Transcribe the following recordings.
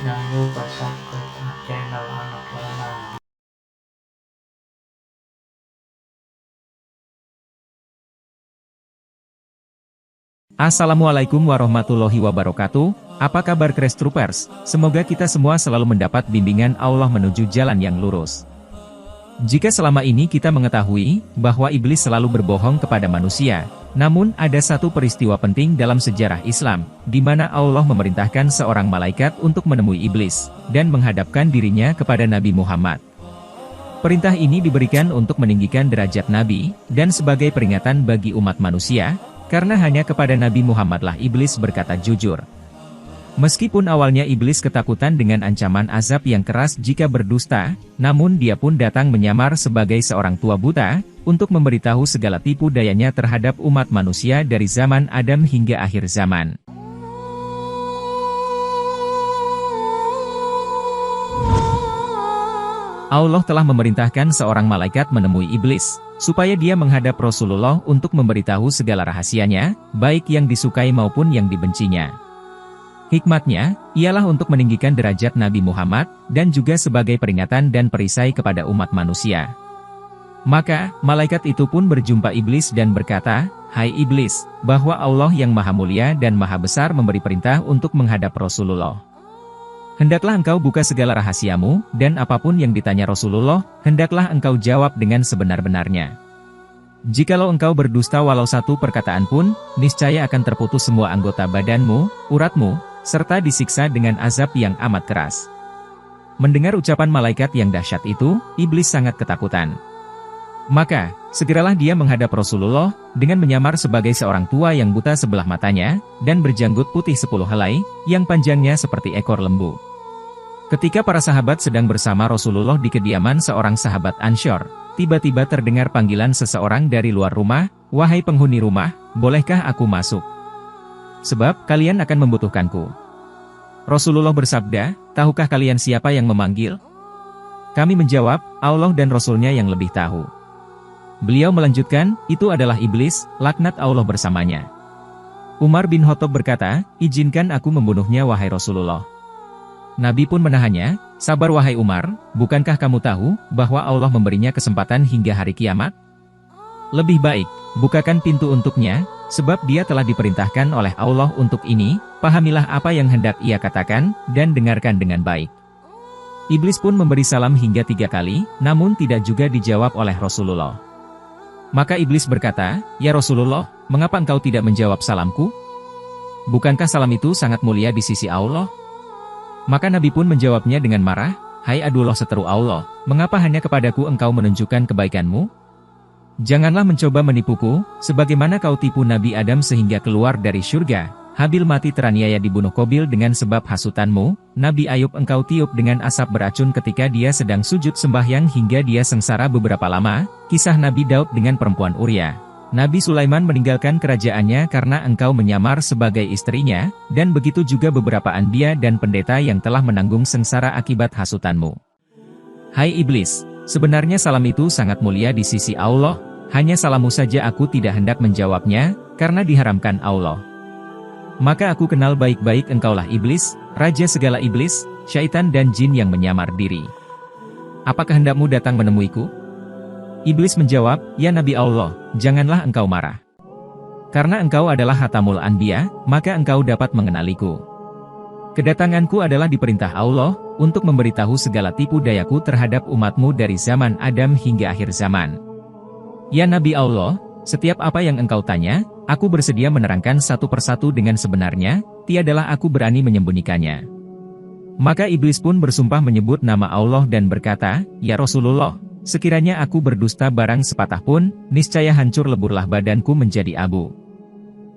Jangan lupa subscribe channel Anak Lama. Assalamualaikum warahmatullahi wabarakatuh. Apa kabar Crash Troopers? Semoga kita semua selalu mendapat bimbingan Allah menuju jalan yang lurus. Jika selama ini kita mengetahui bahwa iblis selalu berbohong kepada manusia, namun ada satu peristiwa penting dalam sejarah Islam, di mana Allah memerintahkan seorang malaikat untuk menemui iblis, dan menghadapkan dirinya kepada Nabi Muhammad. Perintah ini diberikan untuk meninggikan derajat Nabi, dan sebagai peringatan bagi umat manusia, karena hanya kepada Nabi Muhammadlah iblis berkata jujur. Meskipun awalnya iblis ketakutan dengan ancaman azab yang keras jika berdusta, namun dia pun datang menyamar sebagai seorang tua buta, untuk memberitahu segala tipu dayanya terhadap umat manusia dari zaman Adam hingga akhir zaman. Allah telah memerintahkan seorang malaikat menemui iblis, supaya dia menghadap Rasulullah untuk memberitahu segala rahasianya, baik yang disukai maupun yang dibencinya. Hikmatnya, ialah untuk meninggikan derajat Nabi Muhammad, dan juga sebagai peringatan dan perisai kepada umat manusia. Maka, malaikat itu pun berjumpa iblis dan berkata, "Hai iblis, bahwa Allah yang maha mulia dan maha besar memberi perintah untuk menghadap Rasulullah. Hendaklah engkau buka segala rahasiamu, dan apapun yang ditanya Rasulullah, hendaklah engkau jawab dengan sebenar-benarnya. Jikalau engkau berdusta walau satu perkataan pun, niscaya akan terputus semua anggota badanmu, uratmu, serta disiksa dengan azab yang amat keras." Mendengar ucapan malaikat yang dahsyat itu, iblis sangat ketakutan. Maka, segeralah dia menghadap Rasulullah, dengan menyamar sebagai seorang tua yang buta sebelah matanya, dan berjanggut putih 10 helai, yang panjangnya seperti ekor lembu. Ketika para sahabat sedang bersama Rasulullah di kediaman seorang sahabat Ansyar, tiba-tiba terdengar panggilan seseorang dari luar rumah, "Wahai penghuni rumah, bolehkah aku masuk? Sebab kalian akan membutuhkanku." Rasulullah bersabda, "Tahukah kalian siapa yang memanggil?" Kami menjawab, "Allah dan Rasulnya yang lebih tahu." Beliau melanjutkan, "Itu adalah iblis, laknat Allah bersamanya." Umar bin Khattab berkata, "Izinkan aku membunuhnya wahai Rasulullah." Nabi pun menahannya, "Sabar wahai Umar, bukankah kamu tahu bahwa Allah memberinya kesempatan hingga hari kiamat? Lebih baik, bukakan pintu untuknya, sebab dia telah diperintahkan oleh Allah untuk ini, pahamilah apa yang hendak ia katakan, dan dengarkan dengan baik." Iblis pun memberi salam hingga 3 kali, namun tidak juga dijawab oleh Rasulullah. Maka iblis berkata, "Ya Rasulullah, mengapa engkau tidak menjawab salamku? Bukankah salam itu sangat mulia di sisi Allah?" Maka Nabi pun menjawabnya dengan marah, "Hai Adullah seteru Allah, mengapa hanya kepadaku engkau menunjukkan kebaikanmu? Janganlah mencoba menipuku, sebagaimana kau tipu Nabi Adam sehingga keluar dari syurga. Habil mati teraniaya dibunuh Qabil dengan sebab hasutanmu, Nabi Ayub engkau tiup dengan asap beracun ketika dia sedang sujud sembahyang hingga dia sengsara beberapa lama, kisah Nabi Daud dengan perempuan Uria. Nabi Sulaiman meninggalkan kerajaannya karena engkau menyamar sebagai istrinya, dan begitu juga beberapa anbiya dan pendeta yang telah menanggung sengsara akibat hasutanmu. Hai iblis, sebenarnya salam itu sangat mulia di sisi Allah, hanya salammu saja aku tidak hendak menjawabnya, karena diharamkan Allah. Maka aku kenal baik-baik engkaulah iblis, raja segala iblis, syaitan dan jin yang menyamar diri. Apakah hendakmu datang menemuiku?" Iblis menjawab, "Ya Nabi Allah, janganlah engkau marah. Karena engkau adalah Hatamul Anbiya, maka engkau dapat mengenaliku. Kedatanganku adalah diperintah Allah, untuk memberitahu segala tipu dayaku terhadap umatmu dari zaman Adam hingga akhir zaman. Ya Nabi Allah, setiap apa yang engkau tanya, aku bersedia menerangkan satu persatu dengan sebenarnya, tiadalah aku berani menyembunyikannya." Maka iblis pun bersumpah menyebut nama Allah dan berkata, "Ya Rasulullah, sekiranya aku berdusta barang sepatah pun, niscaya hancur leburlah badanku menjadi abu."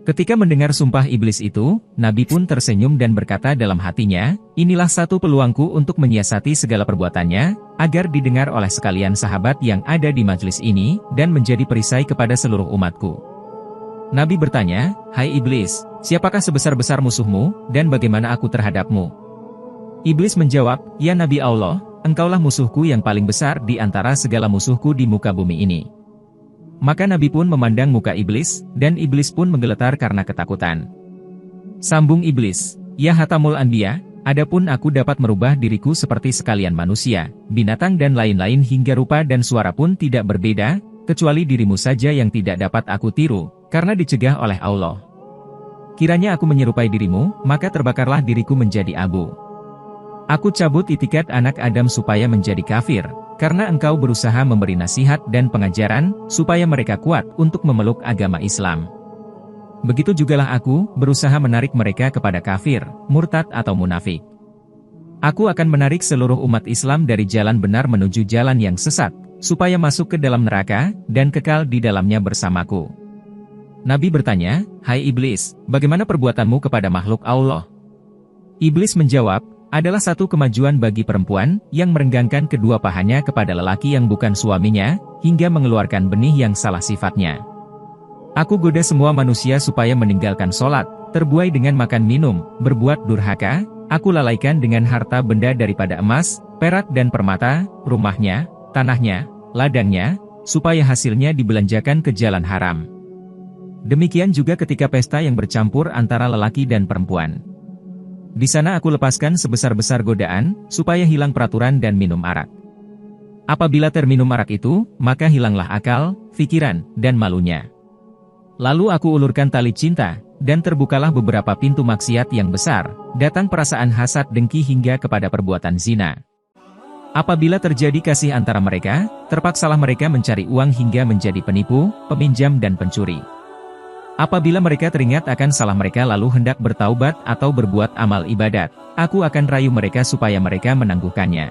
Ketika mendengar sumpah iblis itu, Nabi pun tersenyum dan berkata dalam hatinya, "Inilah satu peluangku untuk menyiasati segala perbuatannya, agar didengar oleh sekalian sahabat yang ada di majelis ini, dan menjadi perisai kepada seluruh umatku." Nabi bertanya, "Hai iblis, siapakah sebesar-besar musuhmu, dan bagaimana aku terhadapmu?" Iblis menjawab, "Ya Nabi Allah, engkaulah musuhku yang paling besar di antara segala musuhku di muka bumi ini." Maka Nabi pun memandang muka iblis, dan iblis pun menggeletar karena ketakutan. Sambung iblis, "Ya Hatamul Anbiya, Adapun aku dapat merubah diriku seperti sekalian manusia, binatang dan lain-lain hingga rupa dan suara pun tidak berbeda, kecuali dirimu saja yang tidak dapat aku tiru, karena dicegah oleh Allah. Kiranya aku menyerupai dirimu, maka terbakarlah diriku menjadi abu. Aku cabut itikat anak Adam supaya menjadi kafir, karena engkau berusaha memberi nasihat dan pengajaran, supaya mereka kuat untuk memeluk agama Islam. Begitu jugalah aku, berusaha menarik mereka kepada kafir, murtad atau munafik. Aku akan menarik seluruh umat Islam dari jalan benar menuju jalan yang sesat, supaya masuk ke dalam neraka, dan kekal di dalamnya bersamaku. Nabi bertanya, "Hai Iblis, bagaimana perbuatanmu kepada makhluk Allah?" Iblis menjawab, "Adalah satu kemajuan bagi perempuan, yang merenggangkan kedua pahanya kepada lelaki yang bukan suaminya, hingga mengeluarkan benih yang salah sifatnya. Aku goda semua manusia supaya meninggalkan sholat, terbuai dengan makan minum, berbuat durhaka, aku lalaikan dengan harta benda daripada emas, perak dan permata, rumahnya, tanahnya, ladangnya, supaya hasilnya dibelanjakan ke jalan haram. Demikian juga ketika pesta yang bercampur antara lelaki dan perempuan. Di sana aku lepaskan sebesar-besar godaan, supaya hilang peraturan dan minum arak. Apabila terminum arak itu, maka hilanglah akal, pikiran, dan malunya. Lalu aku ulurkan tali cinta, dan terbukalah beberapa pintu maksiat yang besar, datang perasaan hasad dengki hingga kepada perbuatan zina. Apabila terjadi kasih antara mereka, terpaksalah mereka mencari uang hingga menjadi penipu, peminjam dan pencuri. Apabila mereka teringat akan salah mereka lalu hendak bertaubat atau berbuat amal ibadat, aku akan rayu mereka supaya mereka menangguhkannya.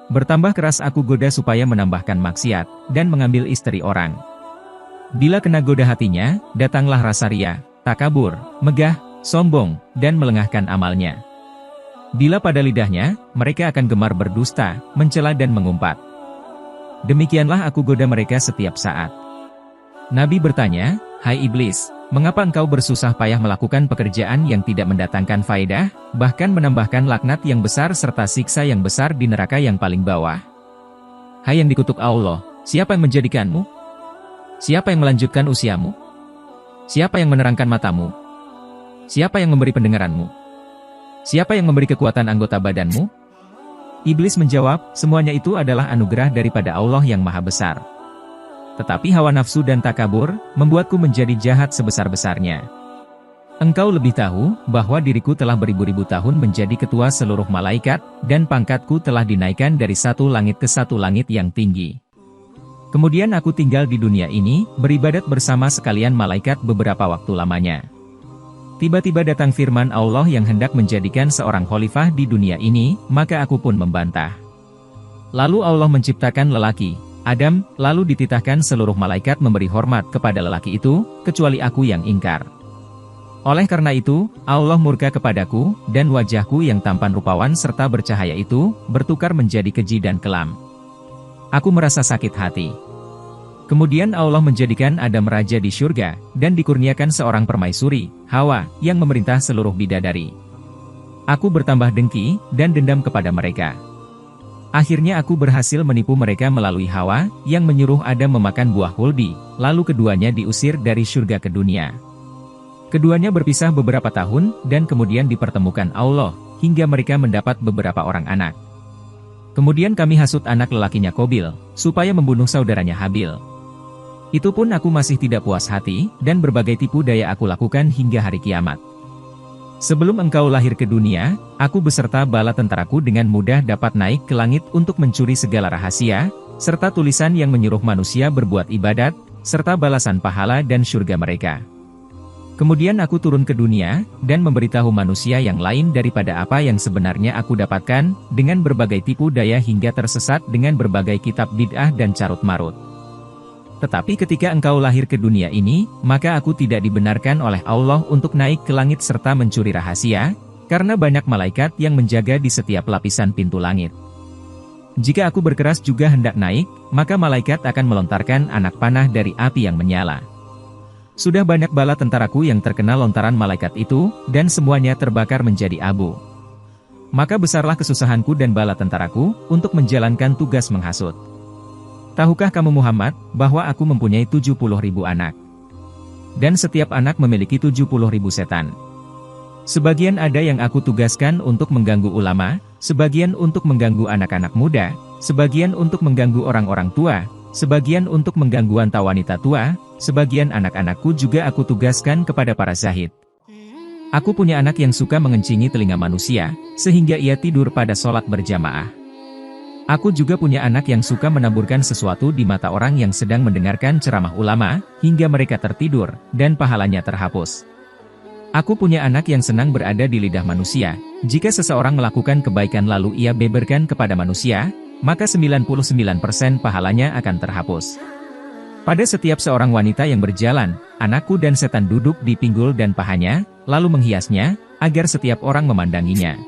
Bertambah keras aku goda supaya menambahkan maksiat, dan mengambil istri orang. Bila kena goda hatinya, datanglah rasa ria, takabur, megah, sombong, dan melengahkan amalnya. Bila pada lidahnya, mereka akan gemar berdusta, mencela dan mengumpat. Demikianlah aku goda mereka setiap saat. Nabi bertanya, "Hai Iblis, mengapa engkau bersusah payah melakukan pekerjaan yang tidak mendatangkan faedah, bahkan menambahkan laknat yang besar serta siksa yang besar di neraka yang paling bawah? Hai yang dikutuk Allah, siapa yang menjadikanmu? Siapa yang melanjutkan usiamu? Siapa yang menerangkan matamu? Siapa yang memberi pendengaranmu? Siapa yang memberi kekuatan anggota badanmu?" Iblis menjawab, "Semuanya itu adalah anugerah daripada Allah yang Maha Besar. Tetapi hawa nafsu dan takabur, membuatku menjadi jahat sebesar-besarnya. Engkau lebih tahu, bahwa diriku telah beribu-ribu tahun menjadi ketua seluruh malaikat, dan pangkatku telah dinaikkan dari satu langit ke satu langit yang tinggi. Kemudian aku tinggal di dunia ini, beribadat bersama sekalian malaikat beberapa waktu lamanya. Tiba-tiba datang firman Allah yang hendak menjadikan seorang khalifah di dunia ini, maka aku pun membantah. Lalu Allah menciptakan lelaki, Adam, lalu dititahkan seluruh malaikat memberi hormat kepada lelaki itu, kecuali aku yang ingkar. Oleh karena itu, Allah murka kepadaku, dan wajahku yang tampan rupawan serta bercahaya itu, bertukar menjadi keji dan kelam. Aku merasa sakit hati. Kemudian Allah menjadikan Adam raja di syurga, dan dikurniakan seorang permaisuri, Hawa, yang memerintah seluruh bidadari. Aku bertambah dengki, dan dendam kepada mereka. Akhirnya aku berhasil menipu mereka melalui Hawa, yang menyuruh Adam memakan buah huldi, lalu keduanya diusir dari syurga ke dunia. Keduanya berpisah beberapa tahun, dan kemudian dipertemukan Allah, hingga mereka mendapat beberapa orang anak. Kemudian kami hasut anak lelakinya Qabil, supaya membunuh saudaranya Habil. Itu pun aku masih tidak puas hati, dan berbagai tipu daya aku lakukan hingga hari kiamat. Sebelum engkau lahir ke dunia, aku beserta bala tentaraku dengan mudah dapat naik ke langit untuk mencuri segala rahasia, serta tulisan yang menyuruh manusia berbuat ibadat, serta balasan pahala dan syurga mereka. Kemudian aku turun ke dunia, dan memberitahu manusia yang lain daripada apa yang sebenarnya aku dapatkan, dengan berbagai tipu daya hingga tersesat dengan berbagai kitab bid'ah dan carut-marut. Tetapi ketika engkau lahir ke dunia ini, maka aku tidak dibenarkan oleh Allah untuk naik ke langit serta mencuri rahasia, karena banyak malaikat yang menjaga di setiap lapisan pintu langit. Jika aku berkeras juga hendak naik, maka malaikat akan melontarkan anak panah dari api yang menyala. Sudah banyak bala tentaraku yang terkena lontaran malaikat itu, dan semuanya terbakar menjadi abu. Maka besarlah kesusahanku dan bala tentaraku, untuk menjalankan tugas menghasut. Tahukah kamu Muhammad, bahwa aku mempunyai 70.000 anak? Dan setiap anak memiliki 70.000 setan. Sebagian ada yang aku tugaskan untuk mengganggu ulama, sebagian untuk mengganggu anak-anak muda, sebagian untuk mengganggu orang-orang tua, sebagian untuk mengganggu wanita tua, sebagian anak-anakku juga aku tugaskan kepada para zahid. Aku punya anak yang suka mengencingi telinga manusia, sehingga ia tidur pada sholat berjamaah. Aku juga punya anak yang suka menaburkan sesuatu di mata orang yang sedang mendengarkan ceramah ulama, hingga mereka tertidur, dan pahalanya terhapus. Aku punya anak yang senang berada di lidah manusia. Jika seseorang melakukan kebaikan lalu ia beberkan kepada manusia, maka 99% pahalanya akan terhapus. Pada setiap seorang wanita yang berjalan, anakku dan setan duduk di pinggul dan pahanya, lalu menghiasnya, agar setiap orang memandanginya.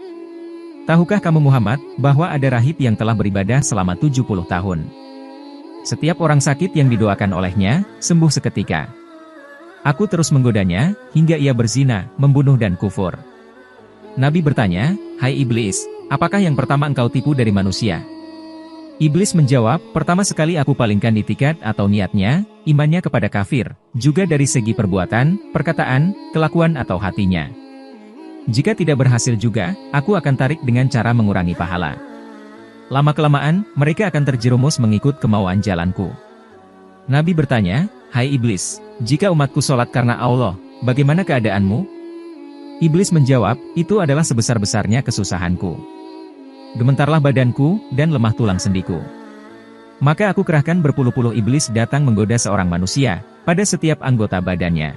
Tahukah kamu Muhammad, bahwa ada rahib yang telah beribadah selama 70 tahun. Setiap orang sakit yang didoakan olehnya, sembuh seketika. Aku terus menggodanya, hingga ia berzina, membunuh dan kufur. Nabi bertanya, "Hai iblis, apakah yang pertama engkau tipu dari manusia?" Iblis menjawab, "Pertama sekali aku palingkan itikat atau niatnya, imannya kepada kafir, juga dari segi perbuatan, perkataan, kelakuan atau hatinya. Jika tidak berhasil juga, aku akan tarik dengan cara mengurangi pahala. Lama-kelamaan, mereka akan terjerumus mengikut kemauan jalanku." Nabi bertanya, "Hai iblis, jika umatku sholat karena Allah, bagaimana keadaanmu?" Iblis menjawab, "Itu adalah sebesar-besarnya kesusahanku. Gemetarlah badanku, dan lemah tulang sendiku." Maka aku kerahkan berpuluh-puluh iblis datang menggoda seorang manusia, pada setiap anggota badannya.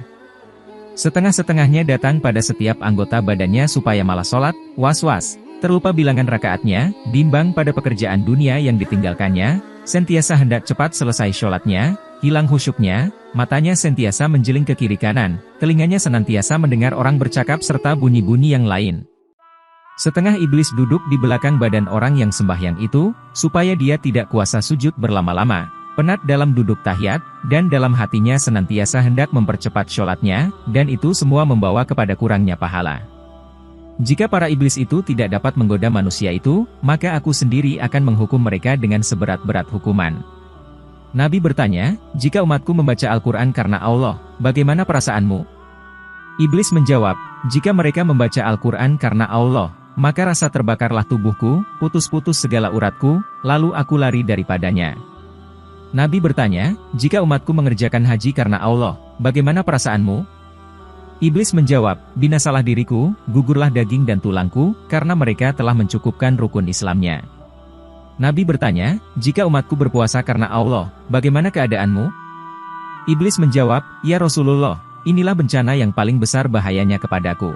Setengah-setengahnya datang pada setiap anggota badannya supaya malah sholat, was-was, terlupa bilangan rakaatnya, bimbang pada pekerjaan dunia yang ditinggalkannya, sentiasa hendak cepat selesai sholatnya, hilang khusyuknya, matanya sentiasa menjeling ke kiri kanan, telinganya senantiasa mendengar orang bercakap serta bunyi-bunyi yang lain. Setengah iblis duduk di belakang badan orang yang sembahyang itu, supaya dia tidak kuasa sujud berlama-lama, penat dalam duduk tahiyat, dan dalam hatinya senantiasa hendak mempercepat sholatnya, dan itu semua membawa kepada kurangnya pahala. Jika para iblis itu tidak dapat menggoda manusia itu, maka aku sendiri akan menghukum mereka dengan seberat-berat hukuman. Nabi bertanya, "Jika umatku membaca Al-Quran karena Allah, bagaimana perasaanmu?" Iblis menjawab, "Jika mereka membaca Al-Quran karena Allah, maka rasa terbakarlah tubuhku, putus-putus segala uratku, lalu aku lari daripadanya." Nabi bertanya, "Jika umatku mengerjakan haji karena Allah, bagaimana perasaanmu?" Iblis menjawab, "Binasalah diriku, gugurlah daging dan tulangku, karena mereka telah mencukupkan rukun Islamnya." Nabi bertanya, "Jika umatku berpuasa karena Allah, bagaimana keadaanmu?" Iblis menjawab, "Ya Rasulullah, inilah bencana yang paling besar bahayanya kepadaku.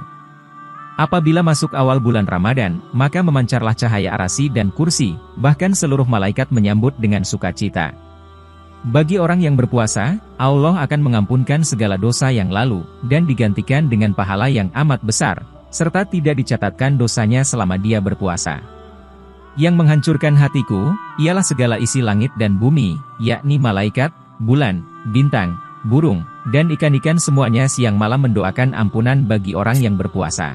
Apabila masuk awal bulan Ramadan, maka memancarlah cahaya arasy dan kursi, bahkan seluruh malaikat menyambut dengan sukacita. Bagi orang yang berpuasa, Allah akan mengampunkan segala dosa yang lalu, dan digantikan dengan pahala yang amat besar, serta tidak dicatatkan dosanya selama dia berpuasa. Yang menghancurkan hatiku, ialah segala isi langit dan bumi, yakni malaikat, bulan, bintang, burung, dan ikan-ikan semuanya siang malam mendoakan ampunan bagi orang yang berpuasa.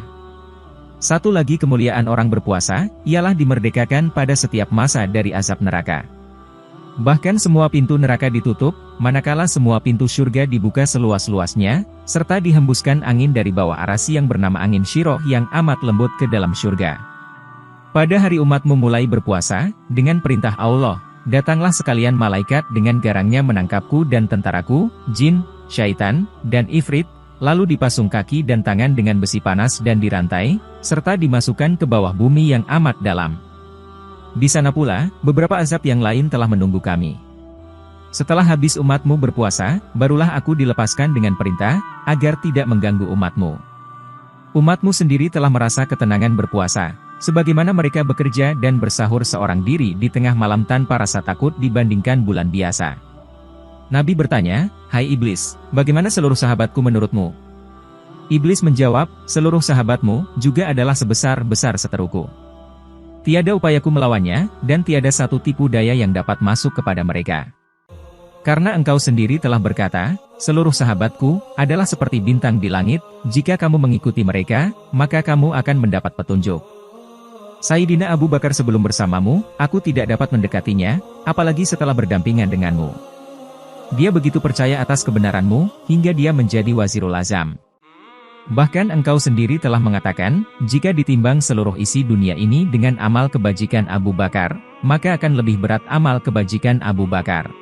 Satu lagi kemuliaan orang berpuasa, ialah dimerdekakan pada setiap masa dari azab neraka. Bahkan semua pintu neraka ditutup, manakala semua pintu surga dibuka seluas-luasnya, serta dihembuskan angin dari bawah arasy yang bernama angin Syiroh yang amat lembut ke dalam surga. Pada hari umatmu mulai berpuasa, dengan perintah Allah, datanglah sekalian malaikat dengan garangnya menangkapku dan tentaraku, jin, syaitan, dan ifrit, lalu dipasung kaki dan tangan dengan besi panas dan dirantai, serta dimasukkan ke bawah bumi yang amat dalam. Di sana pula, beberapa azab yang lain telah menunggu kami. Setelah habis umatmu berpuasa, barulah aku dilepaskan dengan perintah, agar tidak mengganggu umatmu. Umatmu sendiri telah merasa ketenangan berpuasa, sebagaimana mereka bekerja dan bersahur seorang diri di tengah malam tanpa rasa takut dibandingkan bulan biasa. Nabi bertanya, "Hai iblis, bagaimana seluruh sahabatku menurutmu?" Iblis menjawab, "Seluruh sahabatmu juga adalah sebesar-besar seteruku. Tiada upayaku melawannya, dan tiada satu tipu daya yang dapat masuk kepada mereka. Karena engkau sendiri telah berkata, seluruh sahabatku adalah seperti bintang di langit, jika kamu mengikuti mereka, maka kamu akan mendapat petunjuk. Sayyidina Abu Bakar sebelum bersamamu, aku tidak dapat mendekatinya, apalagi setelah berdampingan denganmu. Dia begitu percaya atas kebenaranmu, hingga dia menjadi Wazirul Azam. Bahkan engkau sendiri telah mengatakan, jika ditimbang seluruh isi dunia ini dengan amal kebajikan Abu Bakar, maka akan lebih berat amal kebajikan Abu Bakar.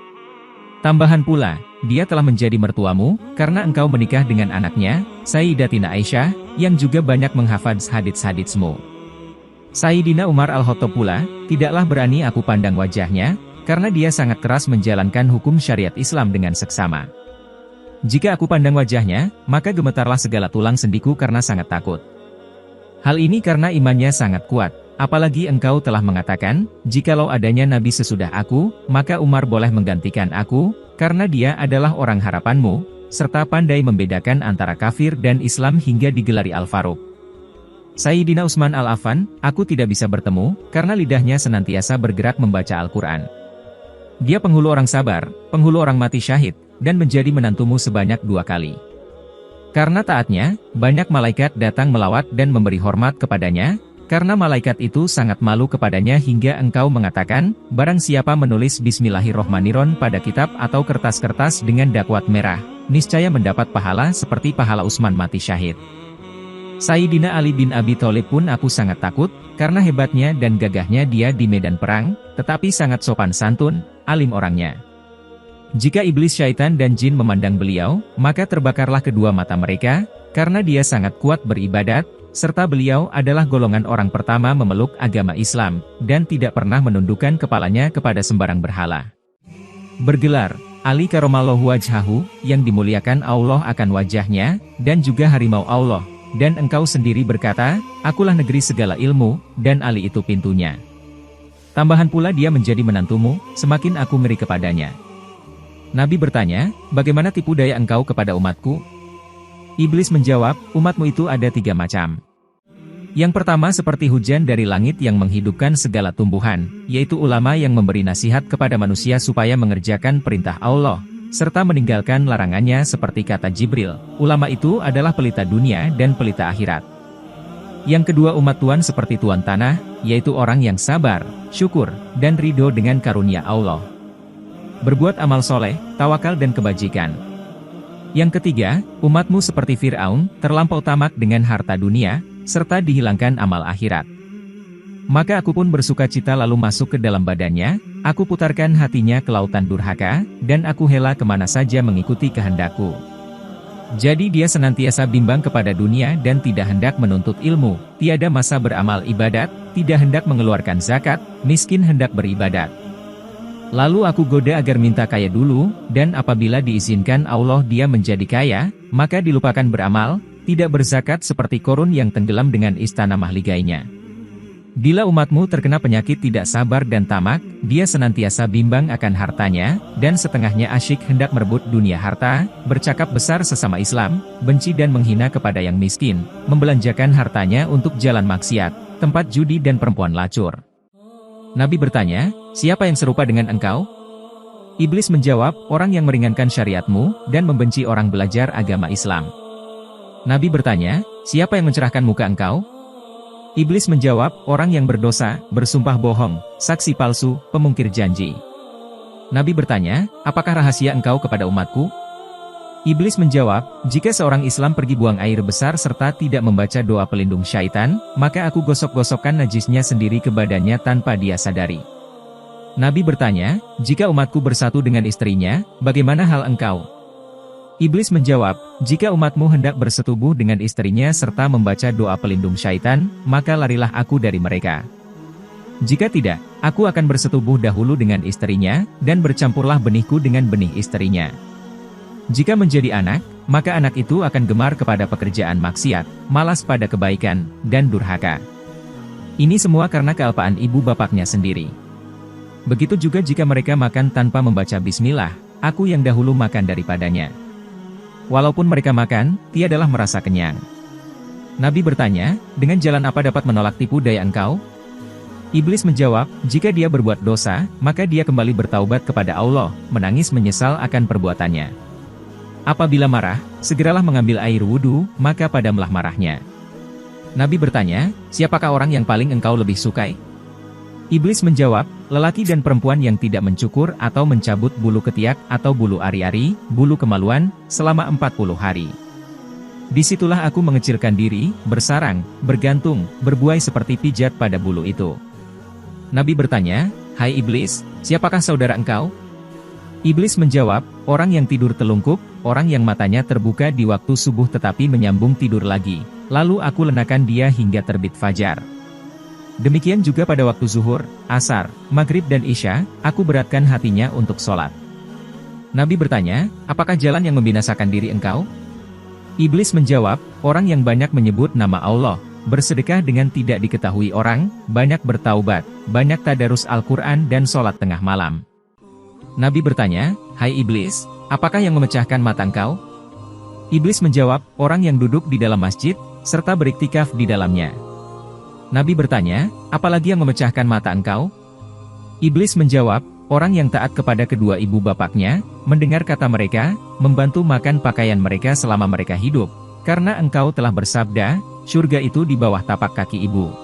Tambahan pula, dia telah menjadi mertuamu, karena engkau menikah dengan anaknya, Sayyidatina Aisyah, yang juga banyak menghafadz hadits-haditsmu. Sayyidina Umar Al-Khattab pula, tidaklah berani aku pandang wajahnya, karena dia sangat keras menjalankan hukum syariat Islam dengan seksama. Jika aku pandang wajahnya, maka gemetarlah segala tulang sendiku karena sangat takut. Hal ini karena imannya sangat kuat, apalagi engkau telah mengatakan, jikalau adanya Nabi sesudah aku, maka Umar boleh menggantikan aku, karena dia adalah orang harapanmu, serta pandai membedakan antara kafir dan Islam hingga digelari Al-Faruq. Sayyidina Utsman Al-Affan, aku tidak bisa bertemu, karena lidahnya senantiasa bergerak membaca Al-Quran. Dia penghulu orang sabar, penghulu orang mati syahid, dan menjadi menantumu sebanyak 2 kali. Karena taatnya, banyak malaikat datang melawat dan memberi hormat kepadanya, karena malaikat itu sangat malu kepadanya hingga engkau mengatakan, barang siapa menulis Bismillahirrohmanirrohim pada kitab atau kertas-kertas dengan dakwat merah, niscaya mendapat pahala seperti pahala Utsman mati syahid. Sayyidina Ali bin Abi Thalib pun aku sangat takut, karena hebatnya dan gagahnya dia di medan perang, tetapi sangat sopan santun, alim orangnya. Jika iblis syaitan dan jin memandang beliau, maka terbakarlah kedua mata mereka, karena dia sangat kuat beribadat, serta beliau adalah golongan orang pertama memeluk agama Islam, dan tidak pernah menundukkan kepalanya kepada sembarang berhala. Bergelar, Ali Karomallahu Wajhahu, yang dimuliakan Allah akan wajahnya, dan juga harimau Allah. Dan engkau sendiri berkata, akulah negeri segala ilmu, dan Ali itu pintunya. Tambahan pula dia menjadi menantumu, semakin aku ngeri kepadanya. Nabi bertanya, bagaimana tipu daya engkau kepada umatku? Iblis menjawab, umatmu itu ada 3 macam. Yang pertama seperti hujan dari langit yang menghidupkan segala tumbuhan, yaitu ulama yang memberi nasihat kepada manusia supaya mengerjakan perintah Allah, serta meninggalkan larangannya seperti kata Jibril, ulama itu adalah pelita dunia dan pelita akhirat. Yang kedua umat Tuhan seperti tuan tanah, yaitu orang yang sabar, syukur, dan ridho dengan karunia Allah. Berbuat amal soleh, tawakal dan kebajikan. Yang ketiga, umatmu seperti Fir'aun, terlampau tamak dengan harta dunia, serta dihilangkan amal akhirat. Maka aku pun bersuka cita lalu masuk ke dalam badannya, aku putarkan hatinya ke lautan durhaka, dan aku hela kemana saja mengikuti kehendakku. Jadi dia senantiasa bimbang kepada dunia dan tidak hendak menuntut ilmu, tiada masa beramal ibadat, tidak hendak mengeluarkan zakat, miskin hendak beribadat. Lalu aku goda agar minta kaya dulu, dan apabila diizinkan Allah dia menjadi kaya, maka dilupakan beramal, tidak berzakat seperti Korun yang tenggelam dengan istana mahligainya. Bila umatmu terkena penyakit tidak sabar dan tamak, dia senantiasa bimbang akan hartanya, dan setengahnya asyik hendak merebut dunia harta, bercakap besar sesama Islam, benci dan menghina kepada yang miskin, membelanjakan hartanya untuk jalan maksiat, tempat judi dan perempuan lacur. Nabi bertanya, siapa yang serupa dengan engkau? Iblis menjawab, orang yang meringankan syariatmu, dan membenci orang belajar agama Islam. Nabi bertanya, siapa yang mencerahkan muka engkau? Iblis menjawab, orang yang berdosa, bersumpah bohong, saksi palsu, pemungkir janji. Nabi bertanya, apakah rahasia engkau kepada umatku? Iblis menjawab, jika seorang Islam pergi buang air besar serta tidak membaca doa pelindung syaitan, maka aku gosok-gosokkan najisnya sendiri ke badannya tanpa dia sadari. Nabi bertanya, jika umatku bersatu dengan istrinya, bagaimana hal engkau? Iblis menjawab, jika umatmu hendak bersetubuh dengan istrinya serta membaca doa pelindung syaitan, maka larilah aku dari mereka. Jika tidak, aku akan bersetubuh dahulu dengan istrinya, dan bercampurlah benihku dengan benih istrinya. Jika menjadi anak, maka anak itu akan gemar kepada pekerjaan maksiat, malas pada kebaikan, dan durhaka. Ini semua karena kealpaan ibu bapaknya sendiri. Begitu juga jika mereka makan tanpa membaca bismillah, aku yang dahulu makan daripadanya. Walaupun mereka makan, tiadalah merasa kenyang. Nabi bertanya, dengan jalan apa dapat menolak tipu daya engkau? Iblis menjawab, jika dia berbuat dosa, maka dia kembali bertaubat kepada Allah, menangis menyesal akan perbuatannya. Apabila marah, segeralah mengambil air wudhu, maka padamlah marahnya. Nabi bertanya, siapakah orang yang paling engkau lebih sukai? Iblis menjawab, lelaki dan perempuan yang tidak mencukur atau mencabut bulu ketiak atau bulu ari-ari, bulu kemaluan, selama 40 hari. Disitulah aku mengecilkan diri, bersarang, bergantung, berbuai seperti pijat pada bulu itu. Nabi bertanya, "Hai iblis, siapakah saudara engkau?" Iblis menjawab, "Orang yang tidur telungkup, orang yang matanya terbuka di waktu subuh tetapi menyambung tidur lagi. Lalu aku lenakan dia hingga terbit fajar. Demikian juga pada waktu zuhur, asar, maghrib dan isya, aku beratkan hatinya untuk sholat." Nabi bertanya, "Apakah jalan yang membinasakan diri engkau?" Iblis menjawab, "Orang yang banyak menyebut nama Allah, bersedekah dengan tidak diketahui orang, banyak bertaubat, banyak tadarus Al-Quran dan sholat tengah malam." Nabi bertanya, "Hai iblis, apakah yang memecahkan mata engkau?" Iblis menjawab, "Orang yang duduk di dalam masjid, serta beriktikaf di dalamnya." Nabi bertanya, "Apalagi yang memecahkan mata engkau?" Iblis menjawab, "Orang yang taat kepada kedua ibu bapaknya, mendengar kata mereka, membantu makan pakaian mereka selama mereka hidup. Karena engkau telah bersabda, surga itu di bawah tapak kaki ibu."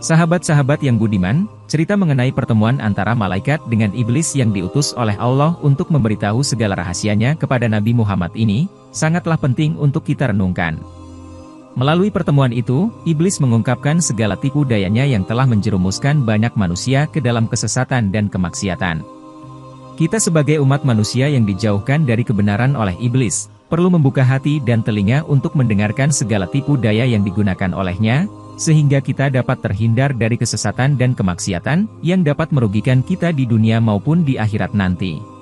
Sahabat-sahabat yang budiman, cerita mengenai pertemuan antara malaikat dengan iblis yang diutus oleh Allah untuk memberitahu segala rahasianya kepada Nabi Muhammad ini, sangatlah penting untuk kita renungkan. Melalui pertemuan itu, iblis mengungkapkan segala tipu dayanya yang telah menjerumuskan banyak manusia ke dalam kesesatan dan kemaksiatan. Kita sebagai umat manusia yang dijauhkan dari kebenaran oleh iblis, perlu membuka hati dan telinga untuk mendengarkan segala tipu daya yang digunakan olehnya, sehingga kita dapat terhindar dari kesesatan dan kemaksiatan, yang dapat merugikan kita di dunia maupun di akhirat nanti.